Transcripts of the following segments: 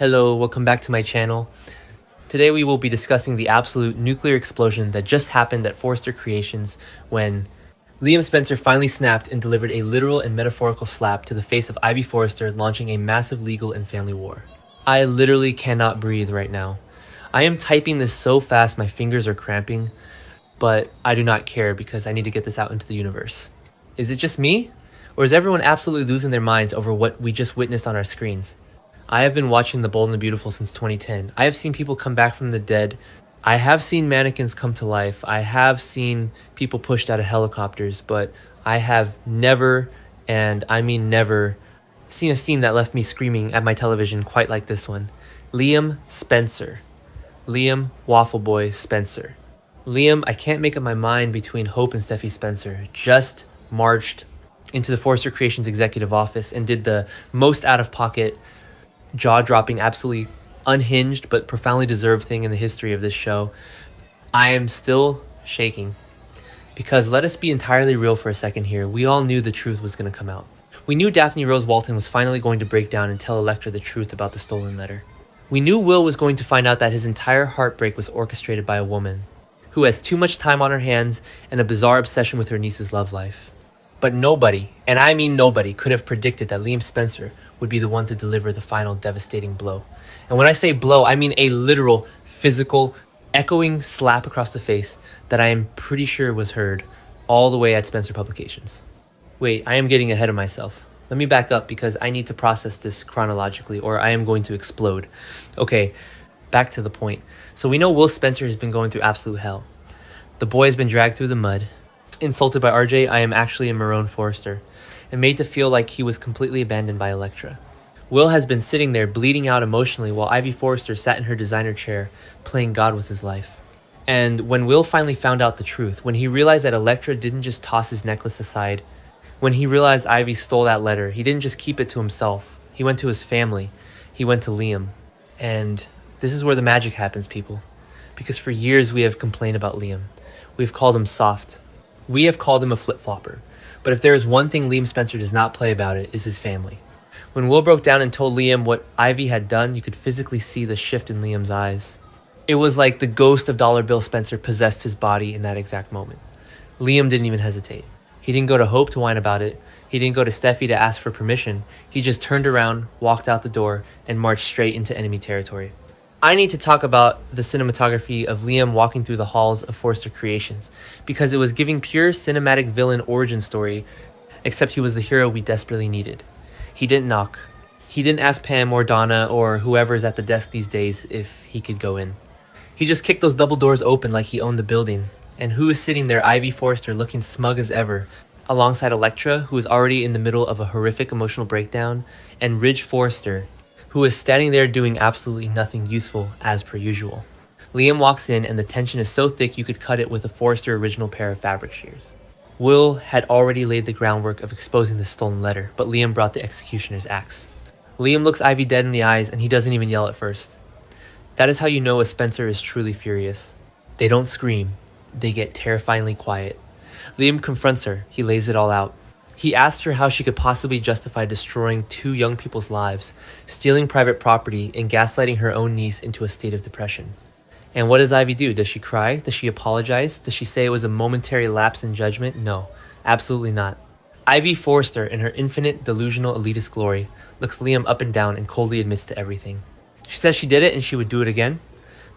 Hello, welcome back to my channel. Today we will be discussing the absolute nuclear explosion that just happened at Forrester Creations when Liam Spencer finally snapped and delivered a literal and metaphorical slap to the face of Ivy Forrester, launching a massive legal and family war. I literally cannot breathe right now. I am typing this so fast my fingers are cramping, but I do not care because I need to get this out into the universe. Is it just me? Or is everyone absolutely losing their minds over what we just witnessed on our screens? I have been watching The Bold and the Beautiful since 2010. I have seen people come back from the dead. I have seen mannequins come to life. I have seen people pushed out of helicopters, but I have never, and I mean never, seen a scene that left me screaming at my television quite like this one. Liam Spencer. Liam Waffle Boy Spencer. Liam, I can't make up my mind between Hope and Steffi Spencer, just marched into the Forrester Creations executive office and did the most out-of-pocket, jaw-dropping, absolutely unhinged but profoundly deserved thing in the history of this show. I am still shaking because let us be entirely real for a second here. We all knew the truth was going to come out. We knew Daphne Rose Walton was finally going to break down and tell Elektra the truth about the stolen letter. We knew Will was going to find out that his entire heartbreak was orchestrated by a woman who has too much time on her hands and a bizarre obsession with her niece's love life. But nobody, and I mean nobody, could have predicted that Liam Spencer would be the one to deliver the final devastating blow. And when I say blow, I mean a literal, physical, echoing slap across the face that I am pretty sure was heard all the way at Spencer Publications. Wait, I am getting ahead of myself. Let me back up because I need to process this chronologically or I am going to explode. Okay, back to the point. So we know Will Spencer has been going through absolute hell. The boy has been dragged through the mud. Insulted by RJ, I am actually a Marone Forrester, and made to feel like he was completely abandoned by Elektra. Will has been sitting there bleeding out emotionally while Ivy Forrester sat in her designer chair, playing God with his life. And when Will finally found out the truth, when he realized that Elektra didn't just toss his necklace aside, when he realized Ivy stole that letter, he didn't just keep it to himself. He went to his family. He went to Liam. And this is where the magic happens, people. Because for years we have complained about Liam. We've called him soft. We have called him a flip-flopper, but if there is one thing Liam Spencer does not play about, it is his family. When Will broke down and told Liam what Ivy had done, you could physically see the shift in Liam's eyes. It was like the ghost of Dollar Bill Spencer possessed his body in that exact moment. Liam didn't even hesitate. He didn't go to Hope to whine about it. He didn't go to Steffi to ask for permission. He just turned around, walked out the door, and marched straight into enemy territory. I need to talk about the cinematography of Liam walking through the halls of Forrester Creations, because it was giving pure cinematic villain origin story, except he was the hero we desperately needed. He didn't knock. He didn't ask Pam or Donna or whoever's at the desk these days if he could go in. He just kicked those double doors open like he owned the building. And who is sitting there, Ivy Forrester, looking smug as ever, alongside Elektra, who is already in the middle of a horrific emotional breakdown, and Ridge Forrester, who is standing there doing absolutely nothing useful as per usual. Liam walks in and the tension is so thick you could cut it with a Forrester original pair of fabric shears. Will had already laid the groundwork of exposing the stolen letter, but Liam brought the executioner's axe. Liam looks Ivy dead in the eyes and he doesn't even yell at first. That is how you know a Spencer is truly furious. They don't scream, they get terrifyingly quiet. Liam confronts her, he lays it all out. He asked her how she could possibly justify destroying two young people's lives, stealing private property, and gaslighting her own niece into a state of depression. And what does Ivy do? Does she cry? Does she apologize? Does she say it was a momentary lapse in judgment? No, absolutely not. Ivy Forrester, in her infinite delusional elitist glory, looks Liam up and down and coldly admits to everything. She says she did it and she would do it again,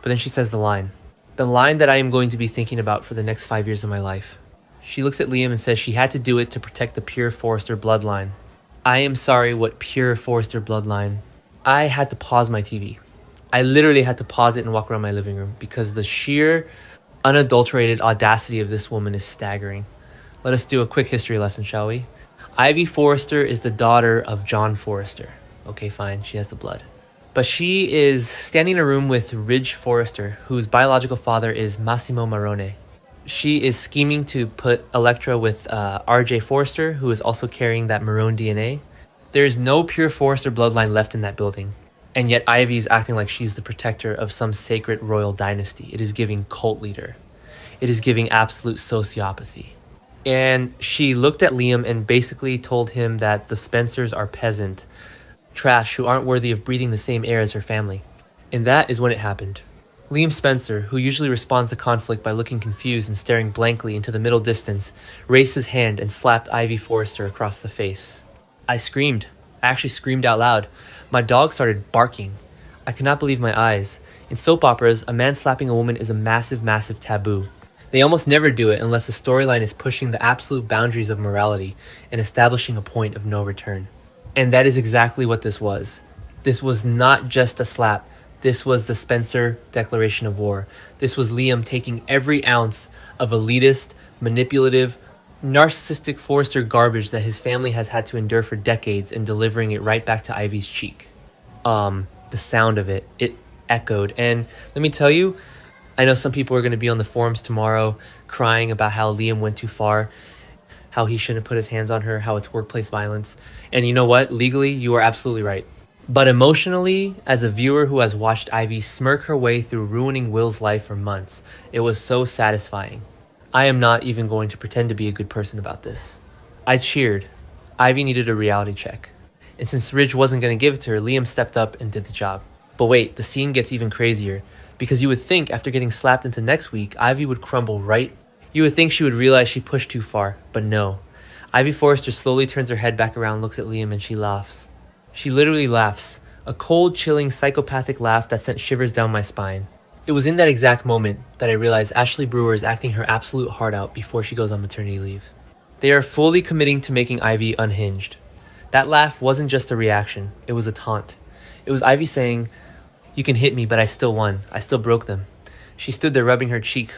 but then she says the line that I am going to be thinking about for the next 5 years of my life. She looks at Liam and says she had to do it to protect the pure Forrester bloodline. I am sorry, what pure Forrester bloodline? I had to pause my TV. I literally had to pause it and walk around my living room because the sheer, unadulterated audacity of this woman is staggering. Let us do a quick history lesson, shall we? Ivy Forrester is the daughter of John Forrester. Okay, fine, she has the blood. But she is standing in a room with Ridge Forrester, whose biological father is Massimo Marone. She is scheming to put Elektra with RJ Forrester, who is also carrying that Marone DNA. There is no pure Forrester bloodline left in that building. And yet Ivy is acting like she's the protector of some sacred royal dynasty. It is giving cult leader. It is giving absolute sociopathy. And she looked at Liam and basically told him that the Spencers are peasant. trash who aren't worthy of breathing the same air as her family. And that is when it happened. Liam Spencer, who usually responds to conflict by looking confused and staring blankly into the middle distance, raised his hand and slapped Ivy Forrester across the face. I screamed. I actually screamed out loud. My dog started barking. I could not believe my eyes. In soap operas, a man slapping a woman is a massive, massive taboo. They almost never do it unless the storyline is pushing the absolute boundaries of morality and establishing a point of no return. And that is exactly what this was. This was not just a slap. This was the Spencer Declaration of War. This was Liam taking every ounce of elitist, manipulative, narcissistic Forrester garbage that his family has had to endure for decades and delivering it right back to Ivy's cheek. The sound of it echoed. And let me tell you, I know some people are going to be on the forums tomorrow crying about how Liam went too far, how he shouldn't put his hands on her, how it's workplace violence. And you know what? Legally, you are absolutely right. But emotionally, as a viewer who has watched Ivy smirk her way through ruining Will's life for months, it was so satisfying. I am not even going to pretend to be a good person about this. I cheered. Ivy needed a reality check. And since Ridge wasn't going to give it to her, Liam stepped up and did the job. But wait, the scene gets even crazier. Because you would think after getting slapped into next week, Ivy would crumble, right? You would think she would realize she pushed too far, but no. Ivy Forrester slowly turns her head back around, looks at Liam, and she laughs. She literally laughs. A cold, chilling, psychopathic laugh that sent shivers down my spine. It was in that exact moment that I realized Ashley Brewer is acting her absolute heart out before she goes on maternity leave. They are fully committing to making Ivy unhinged. That laugh wasn't just a reaction, it was a taunt. It was Ivy saying, "You can hit me, but I still won. I still broke them." She stood there rubbing her cheek,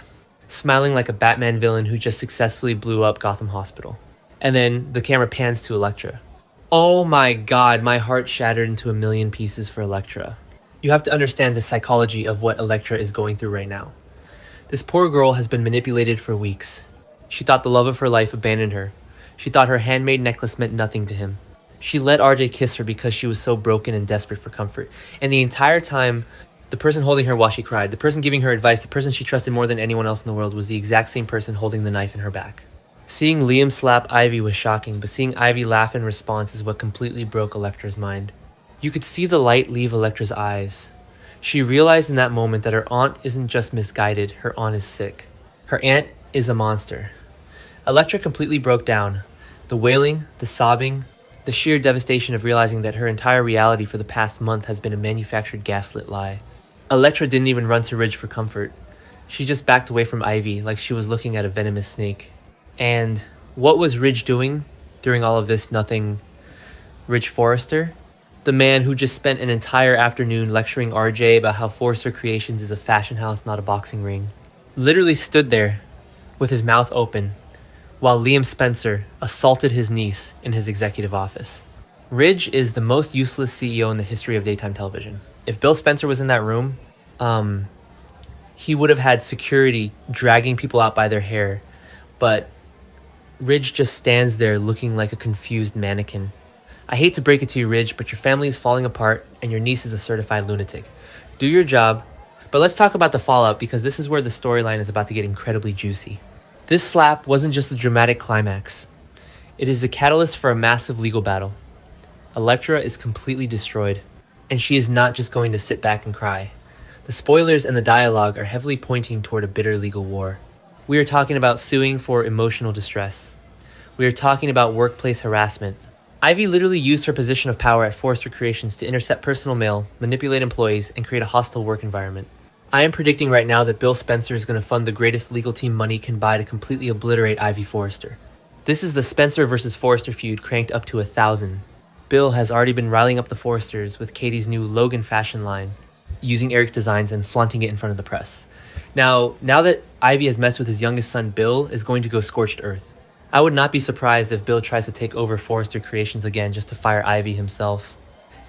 smiling like a Batman villain who just successfully blew up Gotham Hospital. And then the camera pans to Elektra. Oh my god, my heart shattered into a million pieces for Elektra. You have to understand the psychology of what Elektra is going through right now. This poor girl has been manipulated for weeks. She thought the love of her life abandoned her. She thought her handmade necklace meant nothing to him. She let RJ kiss her because she was so broken and desperate for comfort. And the entire time, the person holding her while she cried, the person giving her advice, the person she trusted more than anyone else in the world was the exact same person holding the knife in her back. Seeing Liam slap Ivy was shocking, but seeing Ivy laugh in response is what completely broke Elektra's mind. You could see the light leave Elektra's eyes. She realized in that moment that her aunt isn't just misguided, her aunt is sick. Her aunt is a monster. Elektra completely broke down. The wailing, the sobbing, the sheer devastation of realizing that her entire reality for the past month has been a manufactured gaslit lie. Elektra didn't even run to Ridge for comfort. She just backed away from Ivy like she was looking at a venomous snake. And what was Ridge doing during all of this nothing? Ridge Forrester? The man who just spent an entire afternoon lecturing RJ about how Forrester Creations is a fashion house, not a boxing ring. Literally stood there with his mouth open while Liam Spencer assaulted his niece in his executive office. Ridge is the most useless CEO in the history of daytime television. If Bill Spencer was in that room, he would have had security dragging people out by their hair. But Ridge just stands there looking like a confused mannequin. I hate to break it to you, Ridge, but your family is falling apart and your niece is a certified lunatic. Do your job, but let's talk about the fallout because this is where the storyline is about to get incredibly juicy. This slap wasn't just a dramatic climax. It is the catalyst for a massive legal battle. Elektra is completely destroyed, and she is not just going to sit back and cry. The spoilers and the dialogue are heavily pointing toward a bitter legal war. We are talking about suing for emotional distress. We are talking about workplace harassment. Ivy literally used her position of power at Forrester Creations to intercept personal mail, manipulate employees, and create a hostile work environment. I am predicting right now that Bill Spencer is going to fund the greatest legal team money can buy to completely obliterate Ivy Forrester. This is the Spencer versus Forrester feud cranked up to 1,000. Bill has already been riling up the Forresters with Katie's new Logan fashion line, using Eric's designs and flaunting it in front of the press. Now that Ivy has messed with his youngest son, Bill is going to go scorched earth. I would not be surprised if Bill tries to take over Forrester Creations again just to fire Ivy himself.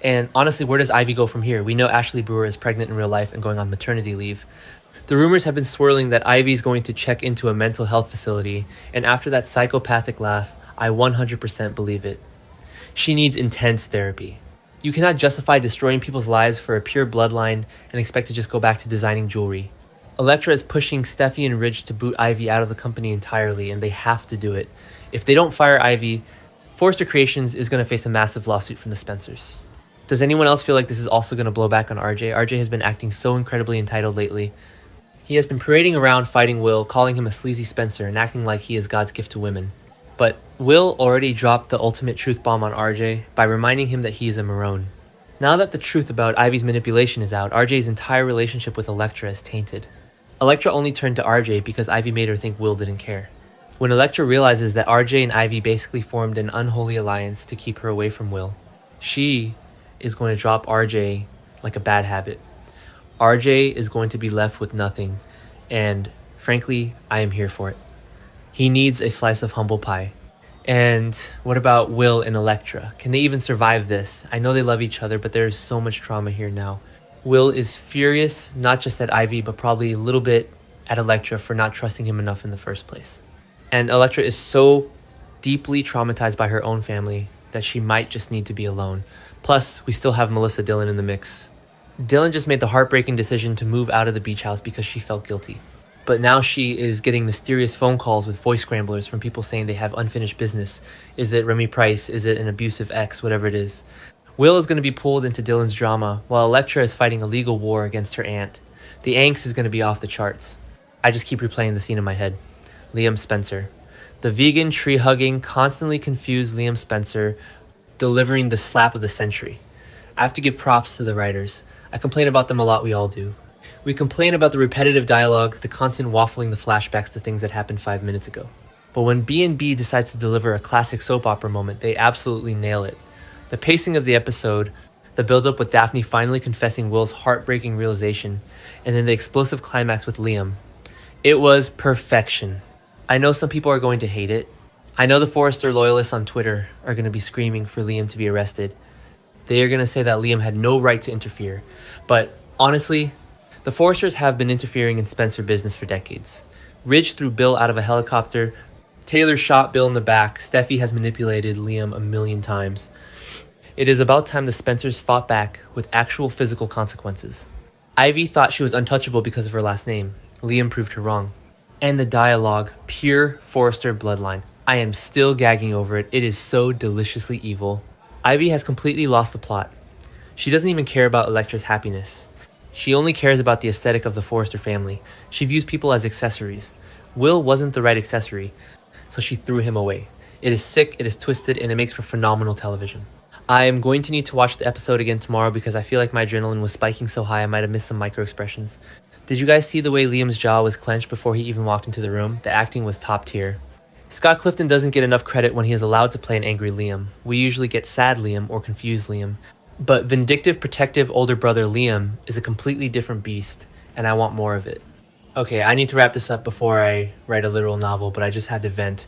And honestly, where does Ivy go from here? We know Ashley Brewer is pregnant in real life and going on maternity leave. The rumors have been swirling that Ivy is going to check into a mental health facility, and after that psychopathic laugh, I 100% believe it. She needs intense therapy. You cannot justify destroying people's lives for a pure bloodline and expect to just go back to designing jewelry. Elektra is pushing Steffi and Ridge to boot Ivy out of the company entirely, and they have to do it. If they don't fire Ivy, Forrester Creations is going to face a massive lawsuit from the Spencers. Does anyone else feel like this is also going to blow back on RJ? RJ has been acting so incredibly entitled lately. He has been parading around fighting Will, calling him a sleazy Spencer, and acting like he is God's gift to women. But Will already dropped the ultimate truth bomb on RJ by reminding him that he is a Marone. Now that the truth about Ivy's manipulation is out, RJ's entire relationship with Elektra is tainted. Elektra only turned to RJ because Ivy made her think Will didn't care. When Elektra realizes that RJ and Ivy basically formed an unholy alliance to keep her away from Will, she is going to drop RJ like a bad habit. RJ is going to be left with nothing, and frankly, I am here for it. He needs a slice of humble pie. And what about Will and Elektra? Can they even survive this? I know they love each other, but there's so much trauma here now. Will is furious, not just at Ivy, but probably a little bit at Elektra for not trusting him enough in the first place. And Elektra is so deeply traumatized by her own family that she might just need to be alone. Plus, we still have Melissa Dillon in the mix. Dillon just made the heartbreaking decision to move out of the beach house because she felt guilty. But now she is getting mysterious phone calls with voice scramblers from people saying they have unfinished business. Is it Remy Price? Is it an abusive ex? Whatever it is. Will is going to be pulled into Dillon's drama while Elektra is fighting a legal war against her aunt. The angst is going to be off the charts. I just keep replaying the scene in my head. Liam Spencer. The vegan, tree-hugging, constantly confused Liam Spencer delivering the slap of the century. I have to give props to the writers. I complain about them a lot, we all do. We complain about the repetitive dialogue, the constant waffling, the flashbacks to things that happened 5 minutes ago. But when B&B decides to deliver a classic soap opera moment, they absolutely nail it. The pacing of the episode, the build-up with Daphne finally confessing Will's heartbreaking realization, and then the explosive climax with Liam. It was perfection. I know some people are going to hate it. I know the Forrester loyalists on Twitter are going to be screaming for Liam to be arrested. They are going to say that Liam had no right to interfere. But honestly, the Forresters have been interfering in Spencer business for decades. Ridge threw Bill out of a helicopter. Taylor shot Bill in the back. Steffi has manipulated Liam a million times. It is about time the Spencers fought back with actual physical consequences. Ivy thought she was untouchable because of her last name. Liam proved her wrong. And the dialogue, pure Forrester bloodline. I am still gagging over it. It is so deliciously evil. Ivy has completely lost the plot. She doesn't even care about Elektra's happiness. She only cares about the aesthetic of the Forrester family. She views people as accessories. Will wasn't the right accessory, so she threw him away. It is sick, it is twisted, and it makes for phenomenal television. I am going to need to watch the episode again tomorrow because I feel like my adrenaline was spiking so high I might have missed some micro expressions. Did you guys see the way Liam's jaw was clenched before he even walked into the room? The acting was top tier. Scott Clifton doesn't get enough credit when he is allowed to play an angry Liam. We usually get sad Liam or confused Liam. But vindictive, protective older brother Liam is a completely different beast, and I want more of it. Okay, I need to wrap this up before I write a literal novel, but I just had to vent.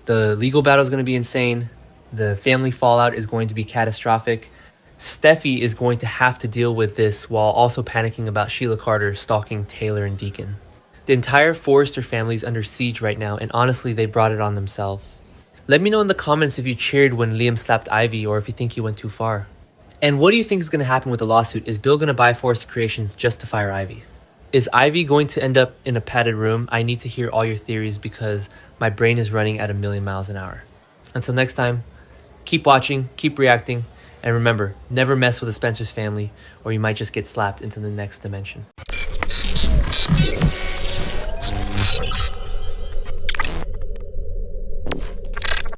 The legal battle is going to be insane. The family fallout is going to be catastrophic. Steffi is going to have to deal with this while also panicking about Sheila Carter stalking Taylor and Deacon. The entire Forrester family is under siege right now, and honestly, they brought it on themselves. Let me know in the comments if you cheered when Liam slapped Ivy or if you think he went too far. And what do you think is going to happen with the lawsuit? Is Bill going to buy Forrester Creations just to fire Ivy? Is Ivy going to end up in a padded room? I need to hear all your theories because my brain is running at 1,000,000 miles an hour. Until next time, keep watching, keep reacting, and remember, never mess with the Spencer's family or you might just get slapped into the next dimension.